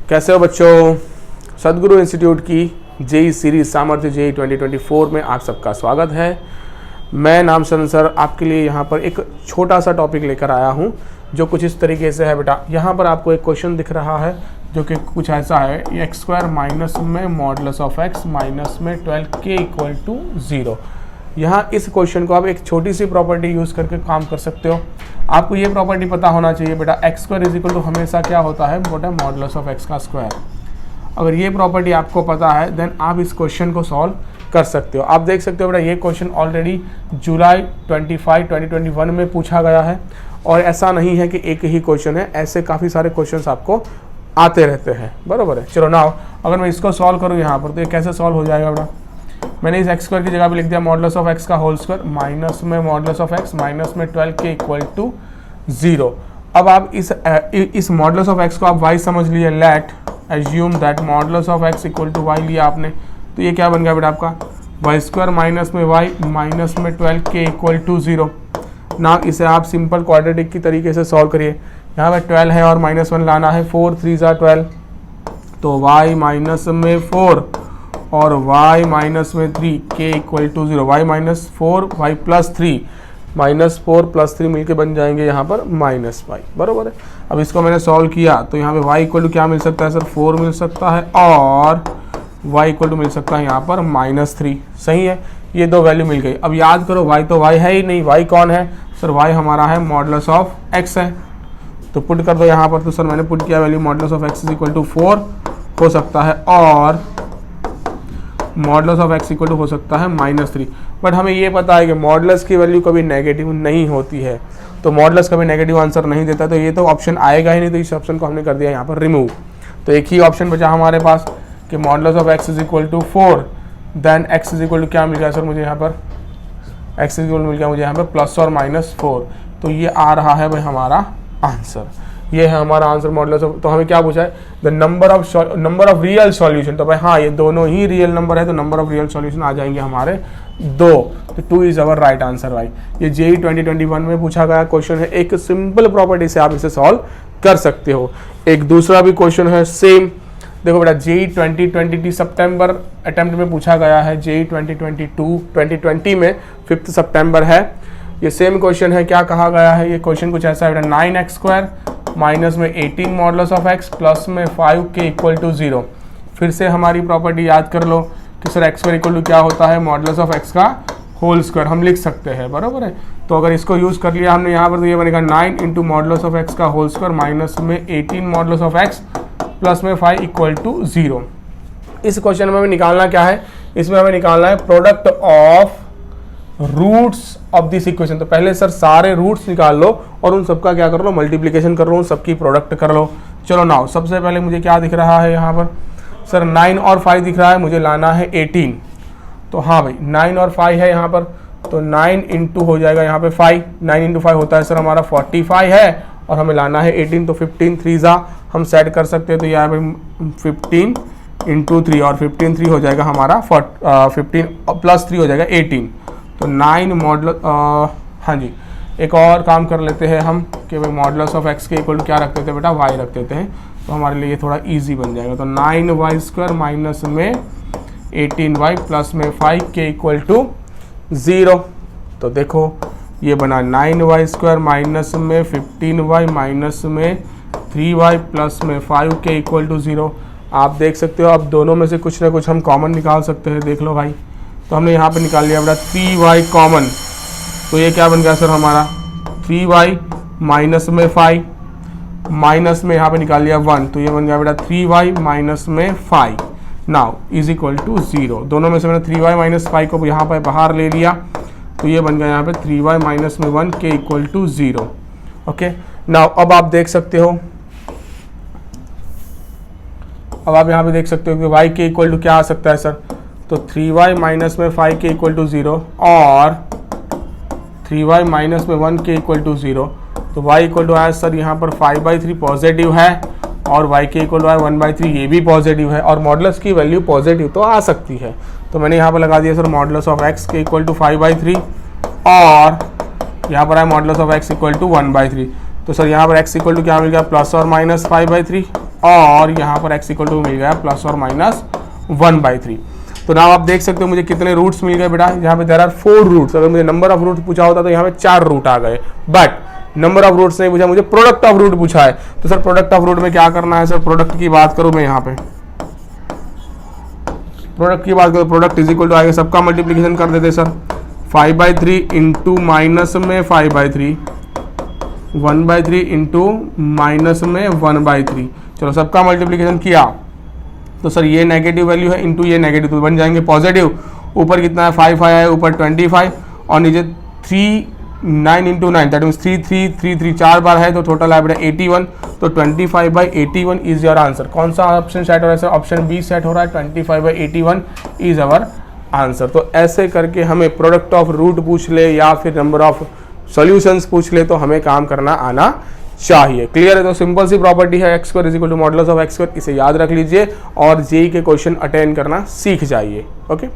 कैसे हो बच्चों। सदगुरु इंस्टीट्यूट की जेई सीरीज सामर्थ्य जेई 2024 में आप सबका स्वागत है। मैं नाम सर आपके लिए यहाँ पर एक छोटा सा टॉपिक लेकर आया हूँ जो कुछ इस तरीके से है बेटा। यहाँ पर आपको एक क्वेश्चन दिख रहा है जो कि कुछ ऐसा है, एक्स स्क्वायर माइनस में मॉडुलस ऑफ एक्स माइनस में 12k इक्वल टू 0। यहाँ इस क्वेश्चन को आप एक छोटी सी प्रॉपर्टी यूज़ करके काम कर सकते हो। आपको ये प्रॉपर्टी पता होना चाहिए बेटा, x square is equal to हमेशा क्या होता है बेटा, मॉडुलस ऑफ एक्स का स्क्वायर। अगर ये प्रॉपर्टी आपको पता है देन आप इस क्वेश्चन को सॉल्व कर सकते हो। आप देख सकते हो बेटा, ये क्वेश्चन ऑलरेडी जुलाई 25, 2021 में पूछा गया है और ऐसा नहीं है कि एक ही क्वेश्चन है, ऐसे काफ़ी सारे क्वेश्चंस आपको आते रहते हैं, बराबर है। चलो नाउ अगर मैं इसको सॉल्व करूँ यहाँ पर तो ये कैसे सॉल्व हो जाएगा बेटा। मैंने इस एक्स स्क्वायर की जगह पे लिख दिया मॉडुलस ऑफ एक्स का होल स्क्वायर माइनस में मॉडुलस ऑफ एक्स माइनस में 12k इक्वल टू 0। अब आप इस मॉडुलस ऑफ एक्स को आप वाई समझ लिए, let assume that modulus of x equal to y लिया आपने, तो ये क्या बन गया बेटा आपका वाई स्क्वायर माइनस में वाई माइनस में 12k इक्वल टू 0। ना इसे आप सिंपल क्वाड्रेटिक की तरीके से सॉल्व करिए। यहाँ पे 12 है और -1 लाना है, 4 3 ज़ा 12, तो y माइनस में 4 और y माइनस में 3 k equal to 0। y minus 4 y plus 3 -4 plus 3 मिलके बन जाएंगे यहाँ पर -y, बराबर है। अब इसको मैंने सॉल्व किया तो यहाँ पे y इक्वल टू क्या मिल सकता है सर, 4 मिल सकता है और y इक्वल टू मिल सकता है यहाँ पर -3। सही है, ये दो वैल्यू मिल गई। अब याद करो y तो y है ही नहीं, y कौन है सर, y हमारा है मॉडुलस ऑफ x है, तो पुट कर दो यहाँ पर। तो सर मैंने पुट किया value modulus of x is equal to 4 हो सकता है और modulus of x equal to हो सकता है -3। बट हमें ये पता है कि मॉडुलस की वैल्यू कभी नेगेटिव नहीं होती है, तो मॉडुलस कभी नेगेटिव आंसर नहीं देता, तो ये तो ऑप्शन आएगा ही नहीं, तो इस ऑप्शन को हमने कर दिया यहाँ पर रिमूव। तो एक ही ऑप्शन बचा हमारे पास कि modulus of x is equal to 4, then x is equal to क्या मिल गया सर मुझे यहाँ पर, x इज इक्वल मिल गया मुझे यहाँ पर प्लस और -4। तो ये आ रहा है भाई हमारा आंसर, ये है हमारा आंसर मॉडुलस ऑफ। तो हमें क्या पूछा है, the number of real solution. तो भाई हाँ, ये दोनों ही रियल नंबर है, तो नंबर ऑफ रियल सॉल्यूशन आ जाएंगे हमारे 2। तो 2 इज अवर राइट आंसर भाई। ये जेई 2021 में पूछा गया क्वेश्चन है, एक सिंपल प्रॉपर्टी से आप इसे सॉल्व कर सकते हो। एक दूसरा भी क्वेश्चन है सेम, देखो बेटा जेई 2020 सितंबर अटेम्प्ट में पूछा गया है, जेई 2020 में 5 सितंबर है। ये सेम क्वेश्चन है, क्या कहा गया है, ये क्वेश्चन कुछ ऐसा है बेटा, 9x स्क्वायर माइनस में 18 मॉडुलस ऑफ x प्लस में 5k इक्वल टू 0। फिर से हमारी प्रॉपर्टी याद कर लो कि sir x square equal to क्या होता है, मॉडुलस ऑफ x का होल स्क्वायर हम लिख सकते हैं, बराबर है। तो अगर इसको यूज़ कर लिया हमने यहाँ पर तो ये बनेगा 9 इंटू मॉडुलस ऑफ x का होल स्क्वायर माइनस में 18 मॉडुलस ऑफ x प्लस में 5 इक्वल टू 0। इस क्वेश्चन में हमें निकालना क्या है, इसमें हमें निकालना है product of roots of this equation. तो पहले सर सारे रूट्स निकाल लो और उन सबका क्या कर लो, मल्टीप्लिकेशन कर लो, उन सबकी प्रोडक्ट कर लो। चलो नाउ सबसे पहले मुझे क्या दिख रहा है यहाँ पर सर, 9 और 5 दिख रहा है, मुझे लाना है 18। तो हाँ भाई 9 और 5 है यहाँ पर, तो 9 इंटू हो जाएगा यहाँ पे 5, 9 इंटू 5 होता है सर हमारा 45 है और हमें लाना है 18, तो 15 3 ज़ा हम सेट कर सकते हैं, तो यहाँ पे 15 इंटू 3 और 15 3 हो जाएगा हमारा 15 प्लस 3 हो जाएगा 18। तो 9 मॉडुलस हाँ जी, एक और काम कर लेते हैं हम कि भाई मॉडुलस ऑफ x के इक्वल टू क्या रखते थे बेटा, y रख देते हैं, तो हमारे लिए थोड़ा इजी बन जाएगा। तो 9y स्क्वायर माइनस में 18y प्लस में 5k इक्वल टू 0। तो देखो ये बना 9y स्क्वायर माइनस में 15y माइनस में 3y प्लस में 5k इक्वल टू 0। आप देख सकते हो, अब दोनों में से कुछ ना कुछ हम कॉमन निकाल सकते हैं, देख लो भाई। तो हमने यहाँ पे निकाल लिया बेटा 3y कॉमन, तो ये क्या बन गया सर हमारा 3y माइनस में 5 माइनस में यहाँ पे निकाल लिया 1, तो ये बन गया बेटा 3y माइनस में 5 नाउ इज इक्वल टू 0। दोनों में से मैंने 3y माइनस 5 को यहाँ पर बाहर ले लिया, तो ये बन गया यहाँ पे 3y माइनस में 1 k equal to 0। Okay now अब आप देख सकते हो, अब आप यहाँ पे देख सकते हो कि y के इक्वल टू क्या आ सकता है सर, तो 3y माइनस में 5k इक्वल टू 0 और 3y माइनस में 1k इक्वल टू 0। तो y इक्वल टू आया सर यहाँ पर 5/3 पॉजिटिव है और y के इक्वल टू आया 1/3, ये भी पॉजिटिव है और मॉडुलस की वैल्यू पॉजिटिव तो आ सकती है। तो मैंने यहाँ पर लगा दिया सर मॉडुलस ऑफ x के इक्वल टू 5/3 और यहाँ पर आया modulus of x equal to 1/3। तो सर यहाँ पर x इक्वल टू क्या मिल गया, प्लस और माइनस 5/3, और यहाँ पर x इक्वल टू मिल गया प्लस और माइनस 1/3। तो नाउ आप देख सकते हो मुझे कितने रूट्स मिल गए बेटा, यहाँ पे देयर आर 4 रूट्स। अगर मुझे नंबर ऑफ रूट्स पूछा होता तो यहाँ पे 4 रूट आ गए, बट नंबर ऑफ रूट्स नहीं पूछा, मुझे प्रोडक्ट ऑफ रूट पूछा है। तो सर प्रोडक्ट ऑफ रूट में क्या करना है सर, प्रोडक्ट की बात करूं मैं, यहाँ पे प्रोडक्ट की बात करूं, प्रोडक्ट इज इक्वल टू आएगा, सबका मल्टीप्लीकेशन कर देते सर, 5/3 इंटू माइनस में 5/3, 1/3 इंटू माइनस में 1/3। चलो सबका मल्टीप्लीकेशन किया तो सर ये नेगेटिव वैल्यू है इंटू ये नेगेटिव, तो बन जाएंगे पॉजिटिव। ऊपर कितना है 5 आया है, ऊपर 25 और नीचे 9 इंटू 9 दैट मीन्स 3 4 बार है, तो टोटल है बेटा 81। तो 25/81 इज योर आंसर। कौन सा ऑप्शन सेट हो रहा है सर, ऑप्शन बी सेट हो रहा है, 25/81 इज अवर आंसर। तो ऐसे करके हमें प्रोडक्ट ऑफ रूट पूछ ले या फिर नंबर ऑफ सॉल्यूशंस पूछ ले तो हमें काम करना आना चाहिए। क्लियर है? तो सिंपल सी प्रॉपर्टी है x² is equal to modulus of x², इसे याद रख लीजिए और जेई के क्वेश्चन अटेंड करना सीख जाइए। ओके।